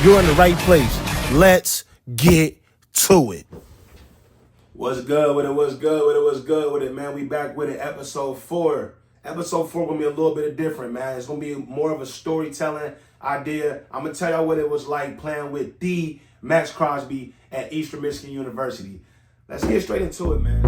you're in the right place. Let's get to it. What's good with it? What's good with it? What's good with it, man? We back with it, episode 4. Episode 4 gonna be a little bit different, man. It's gonna be more of a storytelling idea. I'm gonna tell y'all what it was like playing with the Maxx Crosby at Eastern Michigan University. Let's get straight into it, man.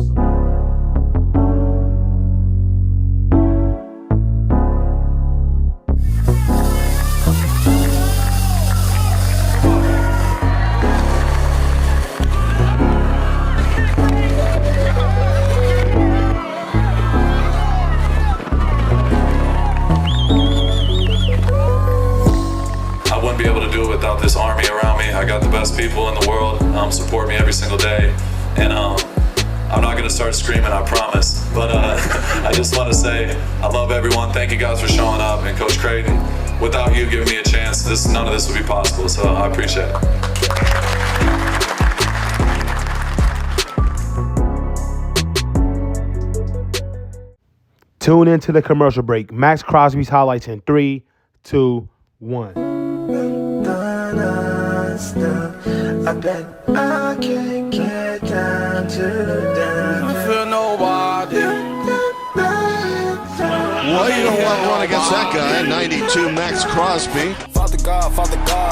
Be able to do it without this army around me. I got the best people in the world support me every single day, and I'm not gonna start screaming, I promise, but I just want to say I love everyone. Thank you guys for showing up, and Coach Creighton, without you giving me a chance, none of this would be possible, so I appreciate it. Tune into the commercial break. Maxx Crosby's highlights in 3, 2, 1. I bet I can't get down to them. I feel nobody. Well, you don't want to run against that guy. 92 Maxx Crosby. Father God.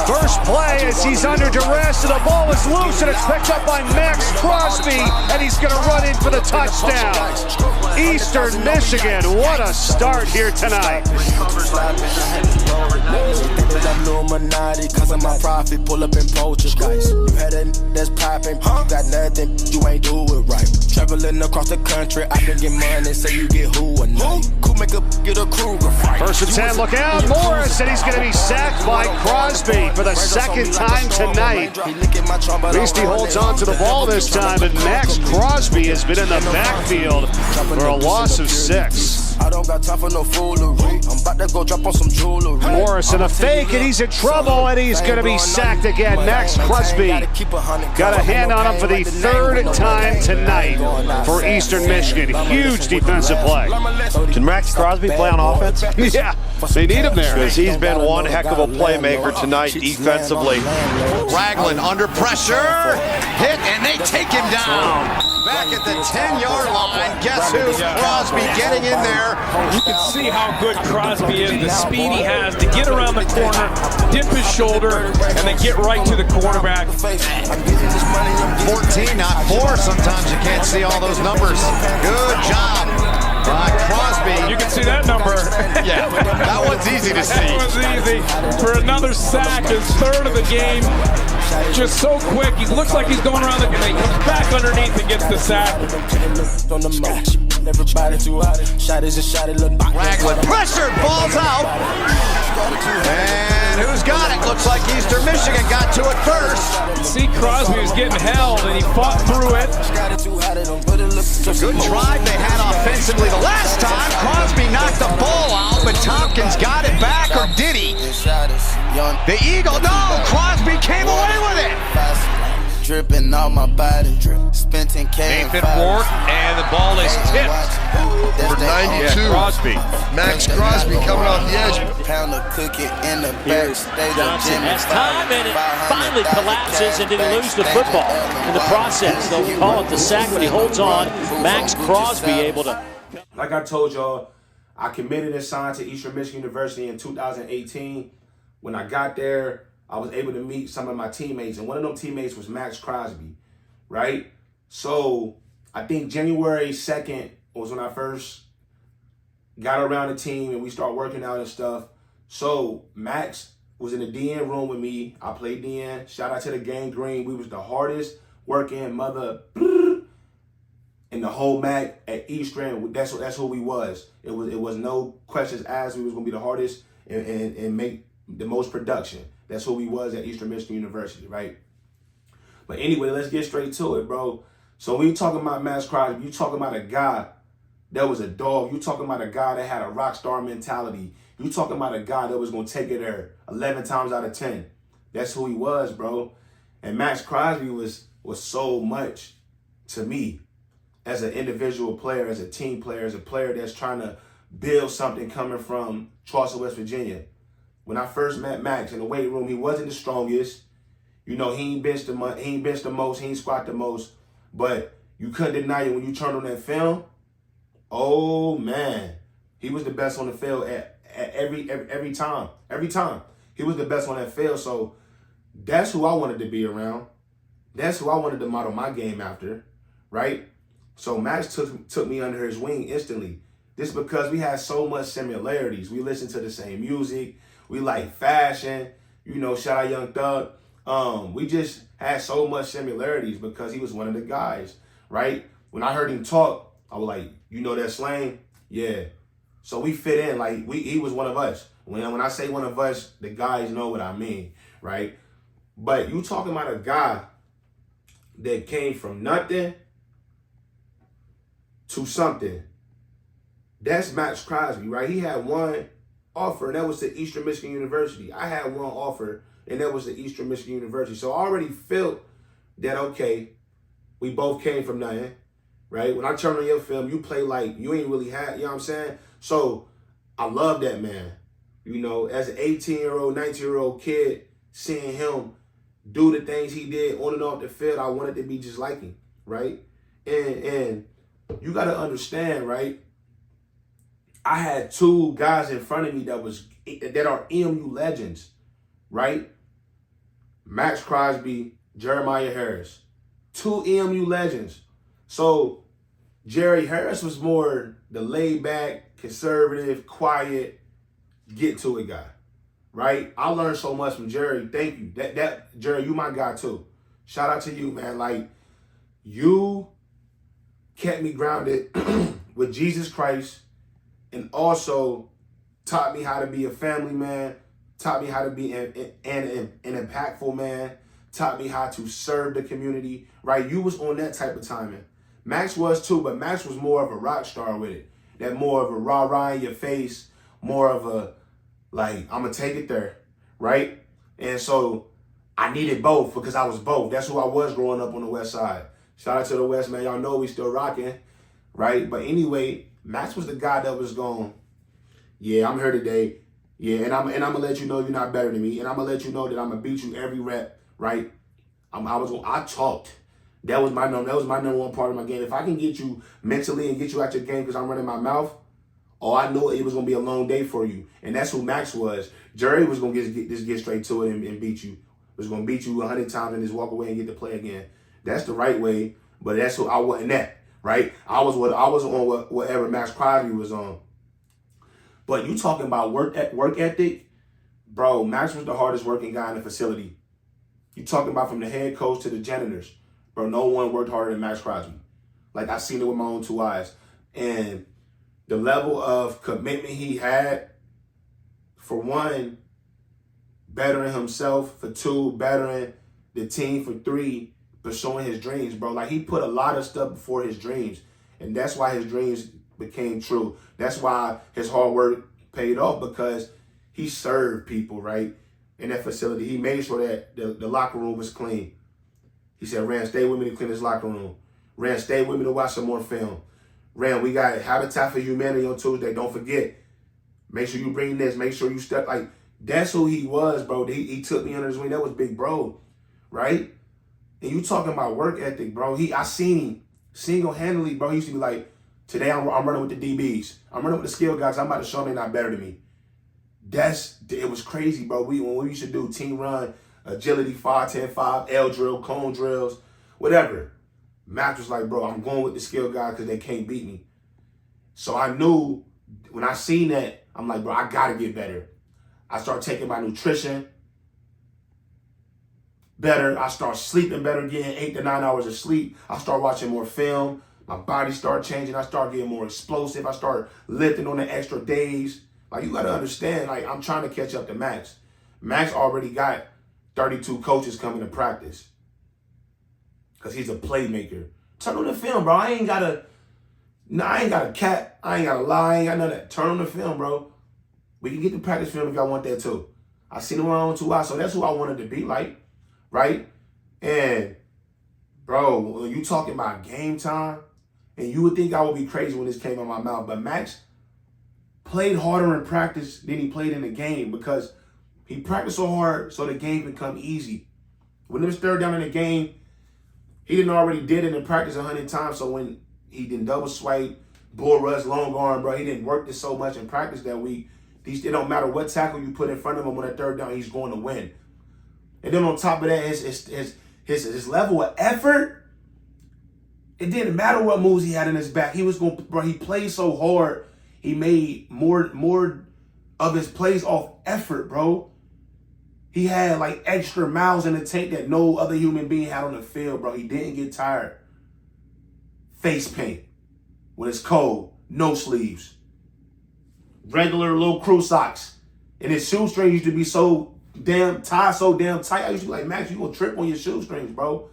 First play as he's under duress and the ball is loose and it's picked up by Maxx Crosby and he's going to run in for the touchdown. Eastern Michigan, what a start here tonight. Illuminati, cause of my profit, pull up in poltergeist. You had a that's popping, you got nothing, you ain't do it right. Traveling across the country, I can get money, say you get who or not. Cool, make a get a Kruger fight. First and 10, look out, Morris, and he's going to be sacked by Crosby for the second time tonight. At least he holds on to the ball this time, and Maxx Crosby has been in the backfield for a loss of 6. I don't got time for no foolery. I'm about to go drop on some jewelry. Morris in a fake, and he's in trouble, and he's going to be sacked again. Maxx Crosby got a hand on him for the third time tonight for Eastern Michigan. Huge defensive play. Can Maxx Crosby play on offense? Yeah, they need him there. Because he's been one heck of a playmaker tonight defensively. Ragland under pressure. Hit, and they take him down. Back at the 10-yard line. Guess who? Crosby getting in there. You can see how good Crosby is, the speed he has to get around the corner, dip his shoulder, and then get right to the quarterback. 14, not 4. Sometimes you can't see all those numbers. Good job by Crosby. You can see that number. Yeah, that one's easy to see. That one's easy. For another sack, his third of the game. Just so quick. He looks like he's going around the game. He comes back underneath and gets the sack. Ragland pressured, ball's out. And who's got it? Looks like Eastern Michigan got to it first. See, Crosby was getting held, and he fought through it. Good drive they had offensively the last time. Crosby knocked the ball out, but Tompkins got it back, or did he? The Eagle, no! Crosby came away with it! Dripping on my body, spent 10K. Nathan Ward, and the ball is tipped. Number 92, Crosby. Maxx Crosby coming off the edge. Pound of cookie in the backstage. Johnson has time and it finally collapses, and did he lose the football in the process? They'll call it the sack, but he holds on. Maxx Crosby able to. Like I told y'all, I committed and signed to Eastern Michigan University in 2018. When I got there, I was able to meet some of my teammates, and one of them teammates was Maxx Crosby, right? So I think January 2nd was when I first got around the team and we started working out and stuff. So Max was in the DN room with me. I played DN. Shout out to the Gang Green. We was the hardest working mother in the whole MAC at Eastern. That's who we was. It was no questions asked. We was gonna be the hardest and make the most production. That's who we was at Eastern Michigan University, right? But anyway, let's get straight to it, bro. So when you talking about Maxx Crosby, you talking about a guy that was a dog. You talking about a guy that had a rock star mentality. You talking about a guy that was gonna take it there 11 times out of 10. That's who he was, bro. And Maxx Crosby was so much to me as an individual player, as a team player, as a player that's trying to build something coming from Charleston, West Virginia. when I first met Maxx in the weight room, he wasn't the strongest. You know, he ain't benched the most, he ain't squat the most. But you couldn't deny it when you turned on that film. Oh man, he was the best on the field at every time. Every time he was the best on that field. So that's who I wanted to be around. That's who I wanted to model my game after, right? So Maxx took me under his wing instantly. This because we had so much similarities. We listened to the same music. We like fashion. You know, shout out Young Thug. We just had so much similarities because he was one of the guys, right? When I heard him talk, I was like, you know that slang? Yeah. So we fit in. Like he was one of us. When I say one of us, the guys know what I mean, right? But you talking about a guy that came from nothing to something. That's Maxx Crosby, right? He had one offer, and that was to Eastern Michigan University. I had one offer, and that was to Eastern Michigan University. So I already felt that, okay, we both came from nothing, right? When I turn on your film, you play like you ain't really had, you know what I'm saying? So I love that man. You know, as an 18-year-old, 19-year-old kid, seeing him do the things he did on and off the field, I wanted to be just like him, right? And you got to understand, right? I had two guys in front of me that are EMU legends, right? Maxx Crosby, Jeremiah Harris, two EMU legends. So Jerry Harris was more the laid back, conservative, quiet, get to it guy, right? I learned so much from Jerry. Thank you. That Jerry, you my guy too. Shout out to you, man. Like, you kept me grounded with Jesus Christ, and also taught me how to be a family man, taught me how to be an impactful man, taught me how to serve the community, right? You was on that type of timing. Maxx was too, but Maxx was more of a rock star with it. That more of a rah-rah in your face, more of a, like, I'm going to take it there, right? And so I needed both because I was both. That's who I was growing up on the West Side. Shout out to the West, man. Y'all know we still rocking, right? But anyway, Maxx was the guy that was going, yeah, I'm here today. Yeah, and I'm gonna let you know you're not better than me, and I'm gonna let you know that I'm gonna beat you every rep, right? I talked. That was my number one part of my game. If I can get you mentally and get you out your game because I'm running my mouth, I knew it was gonna be a long day for you, and that's who Maxx was. Jerry was gonna get straight to it and beat you. Was gonna beat you 100 times and just walk away and get to play again. That's the right way, but that's who I wasn't at, right? I was on whatever Maxx Crosby was on. But you talking about work ethic, bro, Maxx was the hardest working guy in the facility. You talking about from the head coach to the janitors. Bro, no one worked harder than Maxx Crosby. Like, I've seen it with my own two eyes. And the level of commitment he had, for one, bettering himself, for two, bettering the team, for three, pursuing his dreams, bro. Like, he put a lot of stuff before his dreams. And that's why his dreams became true. That's why his hard work paid off, because he served people, right? In that facility. He made sure that the locker room was clean. He said, Ran, stay with me to clean this locker room. Ran, stay with me to watch some more film. Ran, we got Habitat for Humanity on Tuesday. Don't forget. Make sure you bring this. Make sure you step. Like, that's who he was, bro. He took me under his wing. That was big bro, right? And you talking about work ethic, bro. I seen him single-handedly, bro. He used to be like, today I'm running with the DBs. I'm running with the skill guys. I'm about to show them they're not better than me. It was crazy, bro. When we used to do team run, agility, 5-10-5, L drill, cone drills, whatever. Maxx was like, bro, I'm going with the skill guy because they can't beat me. So I knew when I seen that, I'm like, bro, I got to get better. I start taking my nutrition better. I start sleeping better, getting 8 to 9 hours of sleep. I start watching more film. My body start changing. I start getting more explosive. I start lifting on the extra days. Like, you got to understand, like, I'm trying to catch up to Maxx. Maxx already got 32 coaches coming to practice because he's a playmaker. Turn on the film, bro. I ain't got a cap. I ain't got to lie. I ain't got none of that. Turn on the film, bro. We can get the practice film if y'all want that too. I seen it with my own 2 eyes, so that's who I wanted to be like, right? And, bro, when you talking about game time, and you would think I would be crazy when this came out of my mouth, but Maxx played harder in practice than he played in the game, because He practiced so hard so the game could come easy. When it was third down in the game, he didn't already did it in practice 100 times. So when he didn't double swipe, bull rush, long arm, bro, he didn't work this so much in practice that week. It don't matter what tackle you put in front of him on that third down, he's going to win. And then on top of that, his level of effort, it didn't matter what moves he had in his back. He was going, bro, he played so hard. He made more of his plays off effort, bro. He had like extra miles in the tank that no other human being had on the field, bro. He didn't get tired. Face paint when it's cold, no sleeves. Regular little crew socks. And his shoestrings used to be so damn tight. I used to be like, Max, you gonna trip on your shoestrings, bro.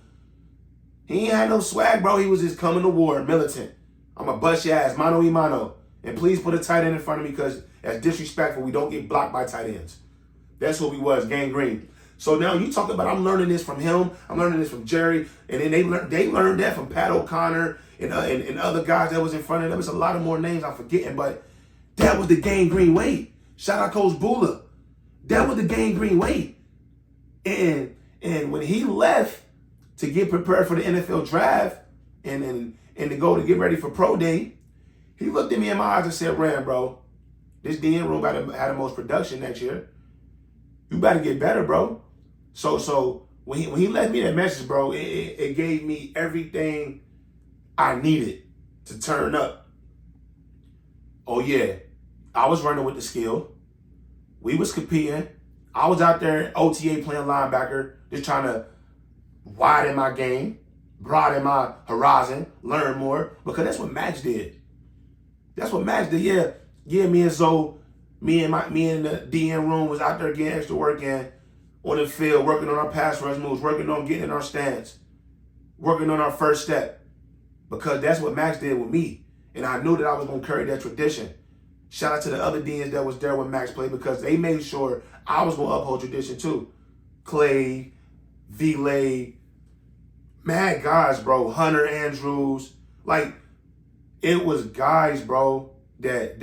He ain't had no swag, bro. He was just coming to war, militant. I'm gonna bust your ass, mano y mano. And please put a tight end in front of me because that's disrespectful. We don't get blocked by tight ends. That's what we was, gangrene. So now you talk about I'm learning this from him. I'm learning this from Jerry. And then they learned that from Pat O'Connor and other guys that was in front of them. It's a lot of more names I'm forgetting, but that was the gangrene way. Shout out Coach Bula. That was the gangrene way. And when he left to get prepared for the NFL draft and to go to get ready for pro day, he looked at me in my eyes and said, Ram, bro, this DN room had the most production next year. You better get better, bro. So when he left me that message, bro, it gave me everything I needed to turn up. Oh yeah, I was running with the skill. We was competing. I was out there OTA playing linebacker, just trying to widen my game, broaden my horizon, learn more, because that's what Maxx did. That's what Maxx did. Yeah, me and Zoe, me and the DN room was out there getting extra work in on the field, working on our pass rush moves, working on getting in our stance, working on our first step. Because that's what Maxx did with me. And I knew that I was going to carry that tradition. Shout out to the other DNs that was there when Maxx played because they made sure I was going to uphold tradition too. Clay, V-Lay, mad guys, bro. Hunter Andrews. Like, it was guys, bro, that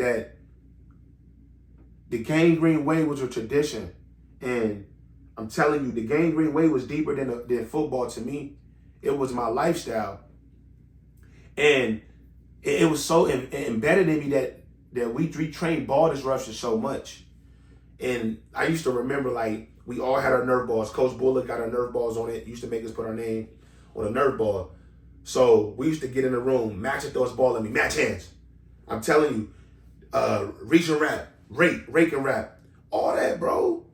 the gangrene way was a tradition. And I'm telling you, the gangrene way was deeper than football to me. It was my lifestyle. And it was so embedded in me that we trained ball disruption so much. And I used to remember, like, we all had our Nerf balls. Coach Bullock got our Nerf balls on it. Used to make us put our name on a Nerf ball. So we used to get in the room, Max would throw his ball at me, match hands. I'm telling you, reach and wrap, rake and wrap, all that, bro.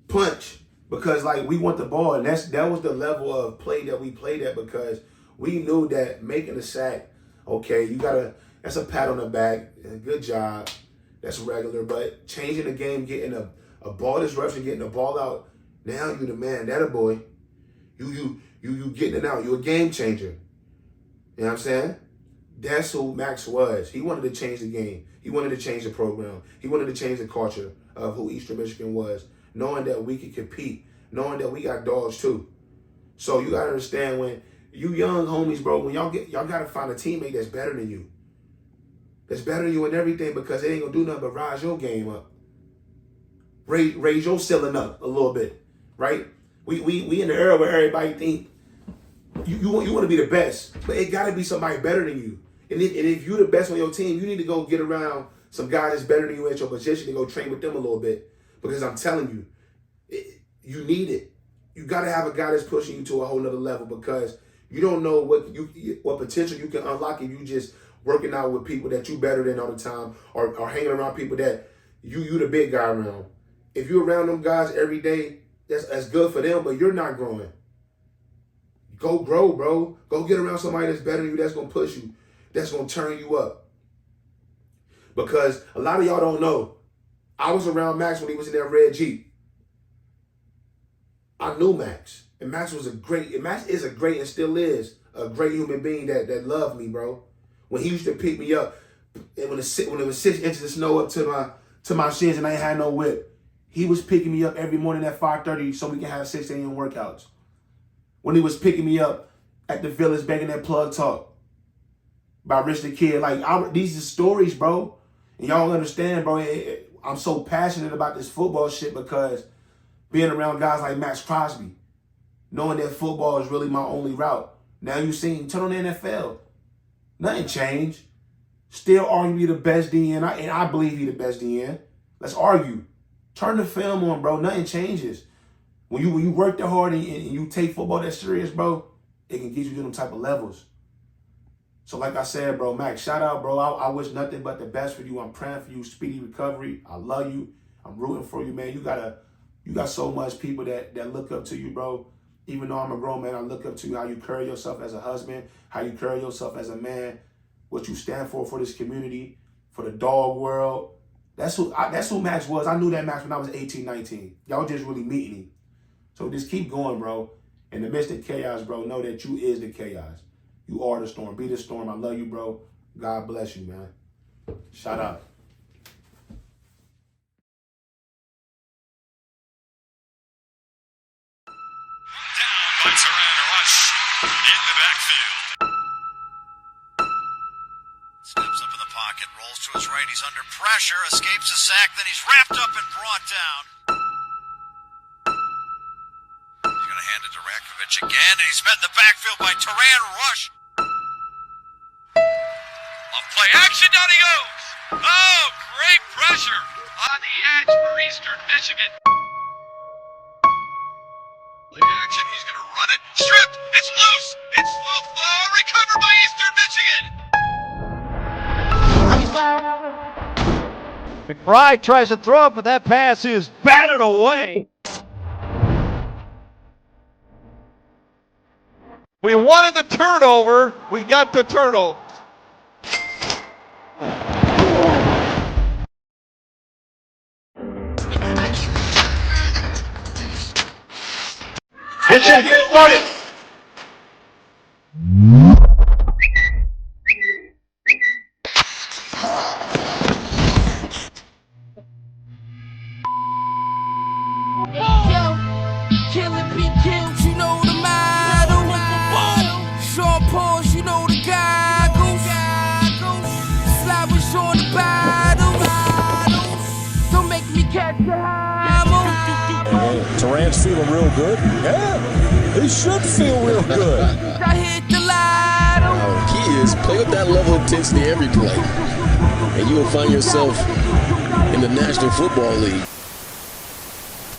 Punch, because like we want the ball, and that was the level of play that we played at because we knew that making a sack, okay, that's a pat on the back, good job, that's regular, but changing the game, getting a ball disruption, getting the ball out, now you the man, that a boy. You getting it out. You a game changer. You know what I'm saying? That's who Maxx was. He wanted to change the game. He wanted to change the program. He wanted to change the culture of who Eastern Michigan was, knowing that we could compete, knowing that we got dogs too. So you gotta understand when you young homies, bro, when y'all gotta find a teammate that's better than you. That's better than you in everything because it ain't gonna do nothing but rise your game up. Raise your ceiling up a little bit, right? We in the era where everybody think you want to be the best, but it got to be somebody better than you. And if you're the best on your team, you need to go get around some guy that's better than you at your position and go train with them a little bit. Because I'm telling you, you need it. You got to have a guy that's pushing you to a whole nother level because you don't know what potential you can unlock if you just working out with people that you better than all the time or hanging around people that you the big guy around. If you're around them guys every day, that's good for them, but you're not growing. Go grow, bro. Go get around somebody that's better than you, that's going to push you, that's going to turn you up. Because a lot of y'all don't know, I was around Maxx when he was in that red Jeep. I knew Maxx. And Maxx is a great and still is a great human being that loved me, bro. When he used to pick me up, and when it was 6 inches of snow up to my shins and I ain't had no whip, he was picking me up every morning at 5:30 so we can have 6 a.m. workouts. When he was picking me up at the Village begging that plug talk by Rich the Kid. Like, these are stories, bro. And y'all understand, bro. I'm so passionate about this football shit because being around guys like Maxx Crosby, knowing that football is really my only route. Now you turn on the NFL. Nothing changed. Still arguably the best DN, and I believe he the best DN. Let's argue. Turn the film on, bro. Nothing changes. When you work that hard and you take football that serious, bro, it can get you to them type of levels. So like I said, bro, Max, shout out, bro. I wish nothing but the best for you. I'm praying for you, speedy recovery. I love you. I'm rooting for you, man. You got so much people that look up to you, bro. Even though I'm a grown man, I look up to you, how you carry yourself as a husband, how you carry yourself as a man, what you stand for this community, for the dog world. That's who Max was. I knew that Max when I was 18, 19. Y'all just really meeting him. So just keep going, bro. In the midst of chaos, bro, know that you is the chaos. You are the storm. Be the storm. I love you, bro. God bless you, man. Shout out. Down by Turan Rush in the backfield. Steps up in the pocket, rolls to his right. He's under pressure, escapes a sack, then he's wrapped up and brought down. He's going to hand it to Rakovic again, and he's met in the backfield by Turan Rush. Off play action, down he goes. Oh, great pressure on the edge for Eastern Michigan. Play action, he's going to run it. Stripped, it's loose. It's loose. Oh, recovered by Eastern Michigan. McBride tries to throw it, but that pass is batted away. We wanted the turnover. We got the turnover. Get started. Turan's feeling real good. Yeah, he should feel real good. I hit the lotto. Key is play with that level of intensity every play, and you will find yourself in the National Football League.